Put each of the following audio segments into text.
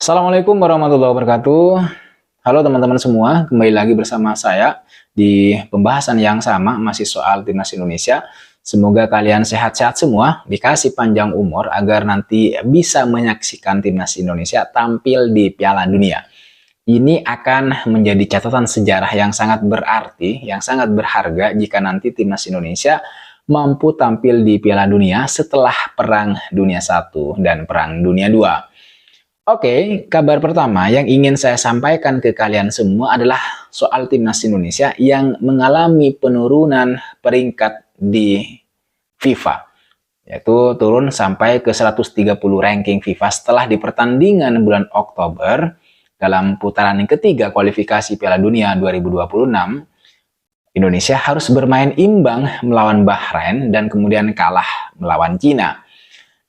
Assalamualaikum warahmatullahi wabarakatuh. Halo teman-teman semua, kembali lagi bersama saya di pembahasan yang sama, masih soal Timnas Indonesia. Semoga kalian sehat-sehat semua, dikasih panjang umur agar nanti bisa menyaksikan Timnas Indonesia tampil di Piala Dunia. Ini akan menjadi catatan sejarah yang sangat berarti, yang sangat berharga jika nanti Timnas Indonesia mampu tampil di Piala Dunia setelah Perang Dunia I dan Perang Dunia II. Oke, kabar pertama yang ingin saya sampaikan ke kalian semua adalah soal Timnas Indonesia yang mengalami penurunan peringkat di FIFA. Yaitu turun sampai ke 130 ranking FIFA setelah di pertandingan bulan Oktober dalam putaran yang ketiga kualifikasi Piala Dunia 2026. Indonesia harus bermain imbang melawan Bahrain dan kemudian kalah melawan Cina.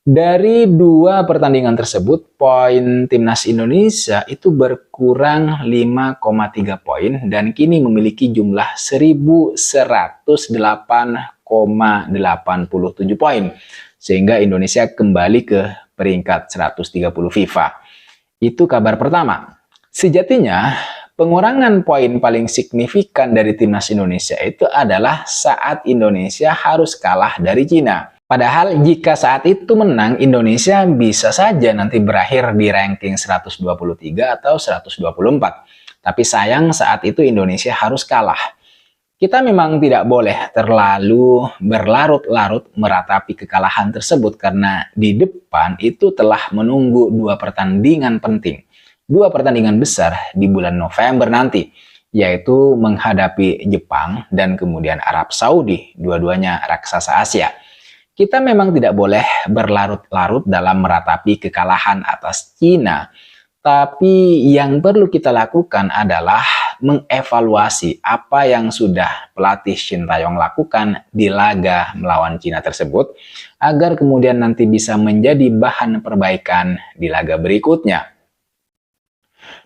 Dari dua pertandingan tersebut, poin Timnas Indonesia itu berkurang 5,3 poin dan kini memiliki jumlah 1108,87 poin. Sehingga Indonesia kembali ke peringkat 130 FIFA. Itu kabar pertama. Sejatinya, pengurangan poin paling signifikan dari Timnas Indonesia itu adalah saat Indonesia harus kalah dari Cina. Padahal jika saat itu menang, Indonesia bisa saja nanti berakhir di ranking 123 atau 124. Tapi sayang saat itu Indonesia harus kalah. Kita memang tidak boleh terlalu berlarut-larut meratapi kekalahan tersebut karena di depan itu telah menunggu dua pertandingan penting. Dua pertandingan besar di bulan November nanti, yaitu menghadapi Jepang dan kemudian Arab Saudi, dua-duanya raksasa Asia. Kita memang tidak boleh berlarut-larut dalam meratapi kekalahan atas Cina, tapi yang perlu kita lakukan adalah mengevaluasi apa yang sudah pelatih Shin Tae-yong lakukan di laga melawan Cina tersebut, agar kemudian nanti bisa menjadi bahan perbaikan di laga berikutnya.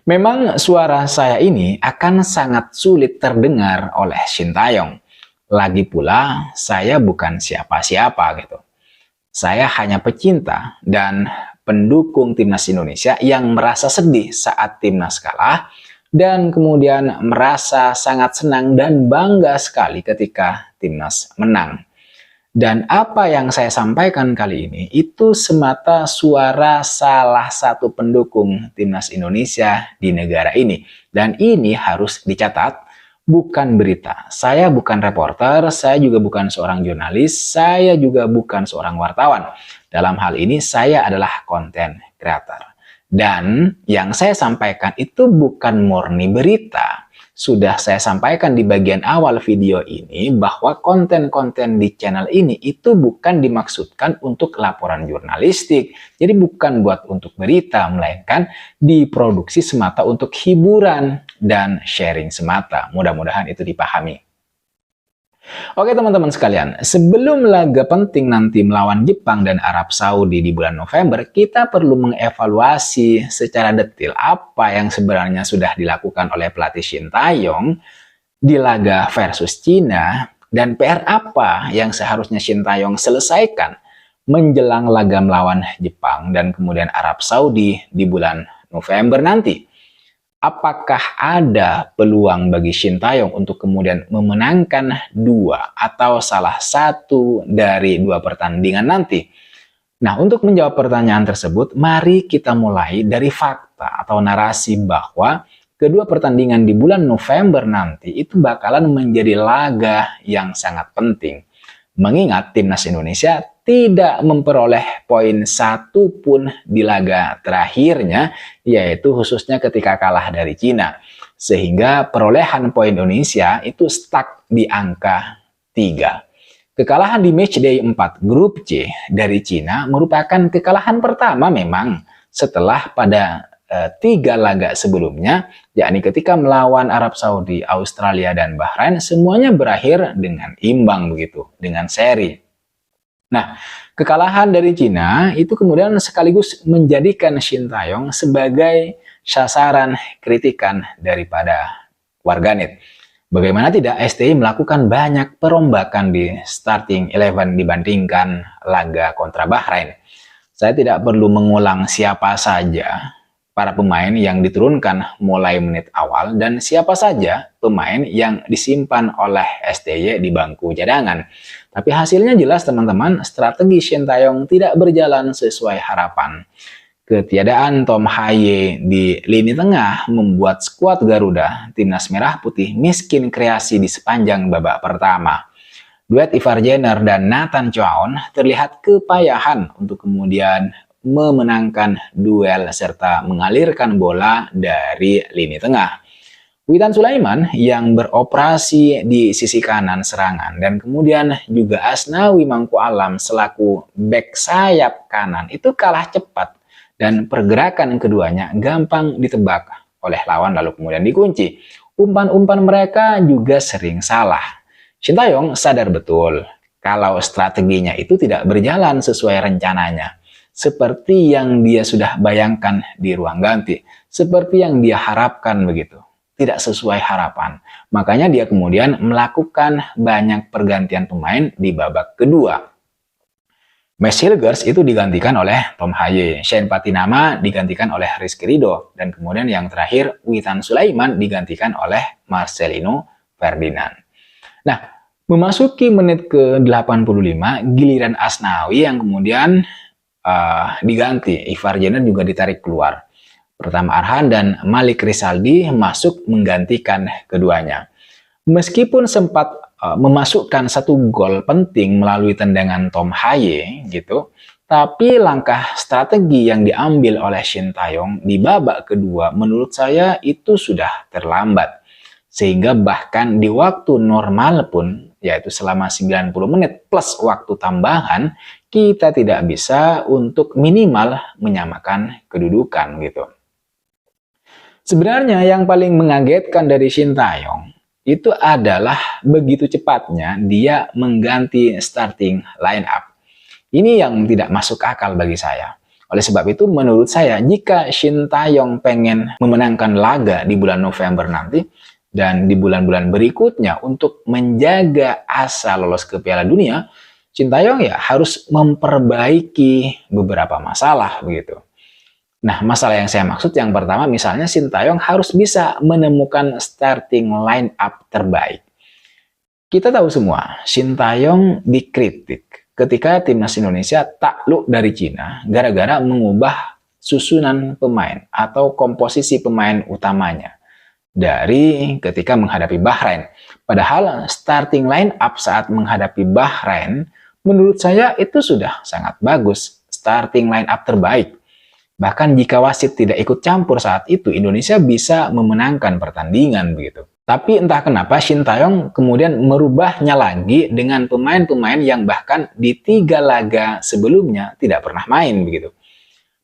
Memang suara saya ini akan sangat sulit terdengar oleh Shin Tae-yong. Lagi pula, saya bukan siapa-siapa gitu. Saya hanya pecinta dan pendukung Timnas Indonesia yang merasa sedih saat Timnas kalah dan kemudian merasa sangat senang dan bangga sekali ketika Timnas menang. Dan apa yang saya sampaikan kali ini itu semata suara salah satu pendukung Timnas Indonesia di negara ini. Dan ini harus dicatat. Bukan berita, saya bukan reporter, saya juga bukan seorang jurnalis, saya juga bukan seorang wartawan. Dalam hal ini saya adalah konten creator. Dan yang saya sampaikan itu bukan murni berita. Sudah saya sampaikan di bagian awal video ini bahwa konten-konten di channel ini itu bukan dimaksudkan untuk laporan jurnalistik. Jadi bukan buat untuk berita, melainkan diproduksi semata untuk hiburan dan sharing semata. Mudah-mudahan itu dipahami. Oke teman-teman sekalian, sebelum laga penting nanti melawan Jepang dan Arab Saudi di bulan November, kita perlu mengevaluasi secara detail apa yang sebenarnya sudah dilakukan oleh pelatih Shin Tae-yong di laga versus Cina dan PR apa yang seharusnya Shin Tae-yong selesaikan menjelang laga melawan Jepang dan kemudian Arab Saudi di bulan November nanti. Apakah ada peluang bagi Shin Tae-yong untuk kemudian memenangkan dua atau salah satu dari dua pertandingan nanti? Nah, untuk menjawab pertanyaan tersebut, mari kita mulai dari fakta atau narasi bahwa kedua pertandingan di bulan November nanti itu bakalan menjadi laga yang sangat penting. Mengingat Timnas Indonesia tidak memperoleh poin satu pun di laga terakhirnya, yaitu khususnya ketika kalah dari Cina. Sehingga perolehan poin Indonesia itu stuck di angka 3. Kekalahan di matchday 4 grup C dari Cina merupakan kekalahan pertama memang setelah pada 3 laga sebelumnya, yakni ketika melawan Arab Saudi, Australia, dan Bahrain, semuanya berakhir dengan imbang begitu, dengan seri. Nah, kekalahan dari Cina itu kemudian sekaligus menjadikan Shin Tae-yong sebagai sasaran kritikan daripada warganet. Bagaimana tidak, STI melakukan banyak perombakan di starting 11 dibandingkan laga kontra Bahrain. Saya tidak perlu mengulang siapa saja para pemain yang diturunkan mulai menit awal dan siapa saja pemain yang disimpan oleh STY di bangku cadangan. Tapi hasilnya jelas teman-teman, strategi Shin Tae-yong tidak berjalan sesuai harapan. Ketiadaan Tom Ha-ye di lini tengah membuat skuad Garuda Timnas Merah Putih miskin kreasi di sepanjang babak pertama. Duet Ivar Jenner dan Nathan Choaon terlihat kepayahan untuk kemudian memenangkan duel serta mengalirkan bola dari lini tengah. Witan Sulaiman yang beroperasi di sisi kanan serangan dan kemudian juga Asnawi Mangku Alam selaku bek sayap kanan itu kalah cepat dan pergerakan keduanya gampang ditebak oleh lawan lalu kemudian dikunci. Umpan-umpan mereka juga sering salah. Shin Tae-yong sadar betul kalau strateginya itu tidak berjalan sesuai rencananya. Seperti yang dia sudah bayangkan di ruang ganti, seperti yang dia harapkan begitu. Tidak sesuai harapan. Makanya dia kemudian melakukan banyak pergantian pemain di babak kedua. Mads Hilgers itu digantikan oleh Tom Ha-ye, Shane Patinama digantikan oleh Rizky Ridho, dan kemudian yang terakhir Witan Sulaiman digantikan oleh Marcelino Ferdinand. Nah, memasuki menit ke-85, giliran Asnawi yang kemudian diganti. Ivar Jenner juga ditarik keluar. Pertama Arhan dan Malik Rizaldi masuk menggantikan keduanya. Meskipun sempat memasukkan satu gol penting melalui tendangan Tom Ha-ye gitu, tapi langkah strategi yang diambil oleh Shin Tae-yong di babak kedua menurut saya itu sudah terlambat. Sehingga bahkan di waktu normal pun, yaitu selama 90 menit plus waktu tambahan, kita tidak bisa untuk minimal menyamakan kedudukan gitu. Sebenarnya yang paling mengagetkan dari Shin Tae-yong itu adalah begitu cepatnya dia mengganti starting line up. Ini yang tidak masuk akal bagi saya. Oleh sebab itu menurut saya jika Shin Tae-yong pengen memenangkan laga di bulan November nanti dan di bulan-bulan berikutnya untuk menjaga asa lolos ke Piala Dunia, Shin Tae-yong ya harus memperbaiki beberapa masalah begitu. Nah, masalah yang saya maksud yang pertama misalnya Shin Tae-yong harus bisa menemukan starting line up terbaik. Kita tahu semua, Shin Tae-yong dikritik ketika timnas Indonesia takluk dari Cina gara-gara mengubah susunan pemain atau komposisi pemain utamanya dari ketika menghadapi Bahrain. Padahal starting line up saat menghadapi Bahrain menurut saya itu sudah sangat bagus, starting line up terbaik. Bahkan jika wasit tidak ikut campur saat itu, Indonesia bisa memenangkan pertandingan begitu. Tapi entah kenapa Shin Tae-yong kemudian merubahnya lagi dengan pemain-pemain yang bahkan di 3 laga sebelumnya tidak pernah main begitu.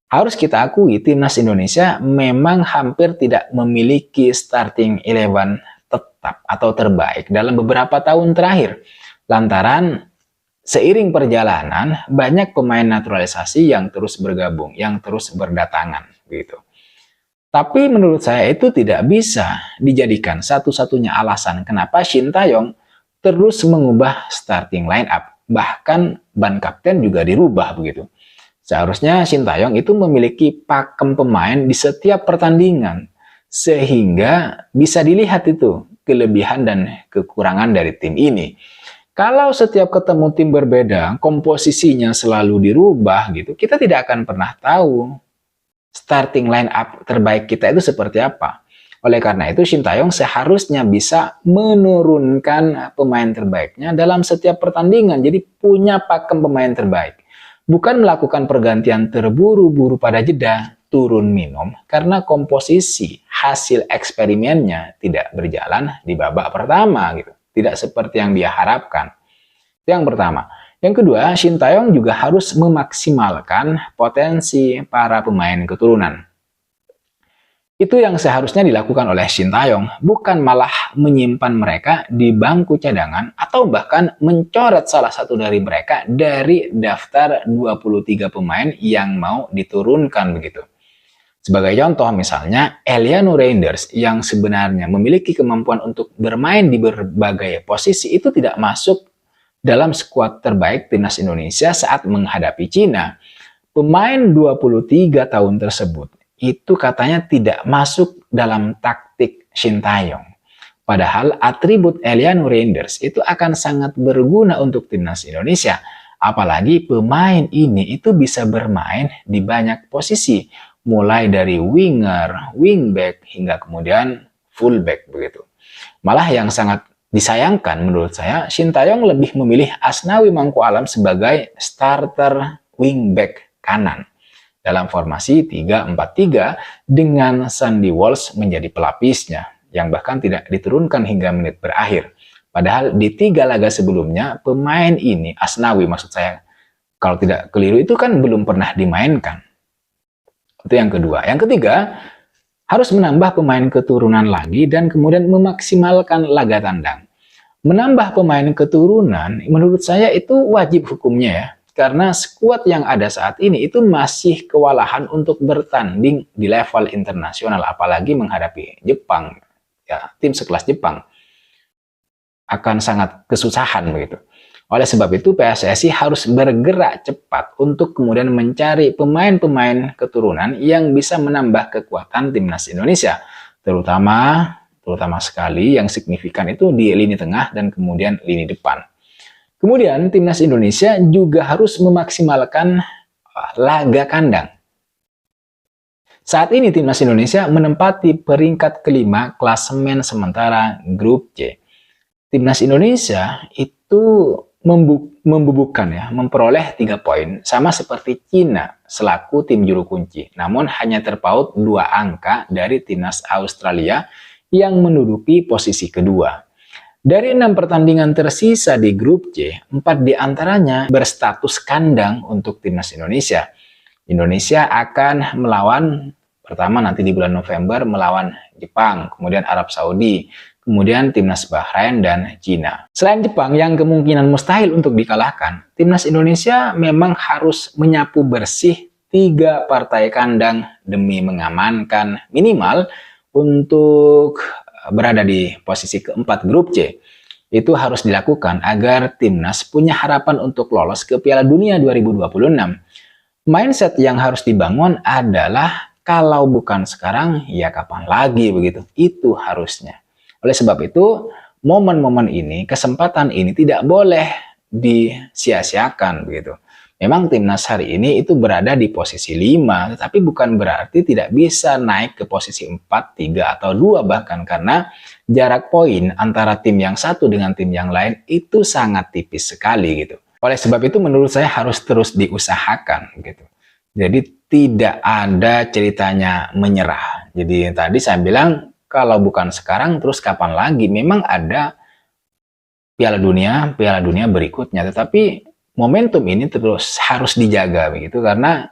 Harus kita akui timnas Indonesia memang hampir tidak memiliki starting 11 tetap atau terbaik dalam beberapa tahun terakhir. Lantaran seiring perjalanan, banyak pemain naturalisasi yang terus bergabung, yang terus berdatangan, gitu. Tapi menurut saya itu tidak bisa dijadikan satu-satunya alasan kenapa Shin Tae-yong terus mengubah starting line up. Bahkan ban kapten juga dirubah, begitu. Seharusnya Shin Tae-yong itu memiliki pakem pemain di setiap pertandingan, sehingga bisa dilihat itu kelebihan dan kekurangan dari tim ini. Kalau setiap ketemu tim berbeda, komposisinya selalu dirubah gitu, kita tidak akan pernah tahu starting line up terbaik kita itu seperti apa. Oleh karena itu, Shin Tae-yong seharusnya bisa menurunkan pemain terbaiknya dalam setiap pertandingan. Jadi punya pakem pemain terbaik. Bukan melakukan pergantian terburu-buru pada jeda, turun minum, karena komposisi hasil eksperimennya tidak berjalan di babak pertama gitu. Tidak seperti yang dia harapkan. Itu yang pertama. Yang kedua, Shin Tae-yong juga harus memaksimalkan potensi para pemain keturunan. Itu yang seharusnya dilakukan oleh Shin Tae-yong, bukan malah menyimpan mereka di bangku cadangan atau bahkan mencoret salah satu dari mereka dari daftar 23 pemain yang mau diturunkan begitu. Sebagai contoh misalnya, Eliano Reinders yang sebenarnya memiliki kemampuan untuk bermain di berbagai posisi itu tidak masuk dalam skuad terbaik timnas Indonesia saat menghadapi Cina. Pemain 23 tahun tersebut itu katanya tidak masuk dalam taktik Sintayong. Padahal atribut Eliano Reinders itu akan sangat berguna untuk timnas Indonesia. Apalagi pemain ini itu bisa bermain di banyak posisi, mulai dari winger, wingback, hingga kemudian fullback begitu. Malah yang sangat disayangkan menurut saya, Sintayong lebih memilih Asnawi Mangku Alam sebagai starter wingback kanan dalam formasi 3-4-3 dengan Sandy Walsh menjadi pelapisnya, yang bahkan tidak diturunkan hingga menit berakhir. Padahal di 3 laga sebelumnya, pemain ini, Asnawi maksud saya, kalau tidak keliru itu kan belum pernah dimainkan. Itu yang kedua. Yang ketiga, harus menambah pemain keturunan lagi dan kemudian memaksimalkan laga tandang. Menambah pemain keturunan, menurut saya itu wajib hukumnya ya. Karena skuad yang ada saat ini itu masih kewalahan untuk bertanding di level internasional, apalagi menghadapi Jepang. Ya, tim sekelas Jepang akan sangat kesusahan begitu. Oleh sebab itu PSSI harus bergerak cepat untuk kemudian mencari pemain-pemain keturunan yang bisa menambah kekuatan timnas Indonesia, terutama sekali yang signifikan itu di lini tengah dan kemudian lini depan. Kemudian timnas Indonesia juga harus memaksimalkan laga kandang. Saat ini timnas Indonesia menempati peringkat kelima klasemen sementara grup C. Timnas Indonesia itu memperoleh 3 poin sama seperti Cina selaku tim juru kunci. Namun hanya terpaut 2 angka dari timnas Australia yang menduduki posisi kedua. Dari 6 pertandingan tersisa di grup C, 4 diantaranya berstatus kandang untuk timnas Indonesia. Indonesia akan melawan pertama nanti di bulan November melawan Jepang, kemudian Arab Saudi, kemudian timnas Bahrain dan Cina. Selain Jepang yang kemungkinan mustahil untuk dikalahkan, timnas Indonesia memang harus menyapu bersih 3 partai kandang demi mengamankan minimal untuk berada di posisi keempat grup C. Itu harus dilakukan agar timnas punya harapan untuk lolos ke Piala Dunia 2026. Mindset yang harus dibangun adalah kalau bukan sekarang, ya kapan lagi begitu. Itu harusnya. Oleh sebab itu, momen-momen ini, kesempatan ini tidak boleh disia-siakan begitu. Memang timnas hari ini itu berada di posisi 5, tetapi bukan berarti tidak bisa naik ke posisi 4, 3, atau 2 bahkan, karena jarak poin antara tim yang satu dengan tim yang lain itu sangat tipis sekali gitu. Oleh sebab itu menurut saya harus terus diusahakan gitu. Jadi tidak ada ceritanya menyerah. Jadi tadi saya bilang kalau bukan sekarang terus kapan lagi? Memang ada Piala Dunia berikutnya, tetapi momentum ini terus harus dijaga begitu karena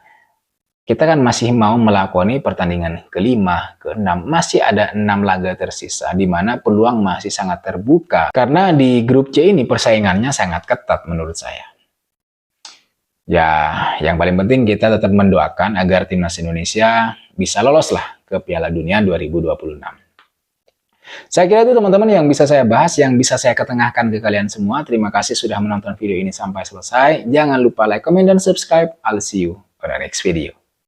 kita kan masih mau melakoni pertandingan ke-5, ke-6, masih ada 6 laga tersisa di mana peluang masih sangat terbuka karena di grup C ini persaingannya sangat ketat menurut saya. Ya, yang paling penting kita tetap mendoakan agar timnas Indonesia bisa lolos lah ke Piala Dunia 2026. Saya kira itu teman-teman yang bisa saya bahas, yang bisa saya ketengahkan ke kalian semua. Terima kasih sudah menonton video ini sampai selesai. Jangan lupa like, comment, dan subscribe. I'll see you on the next video.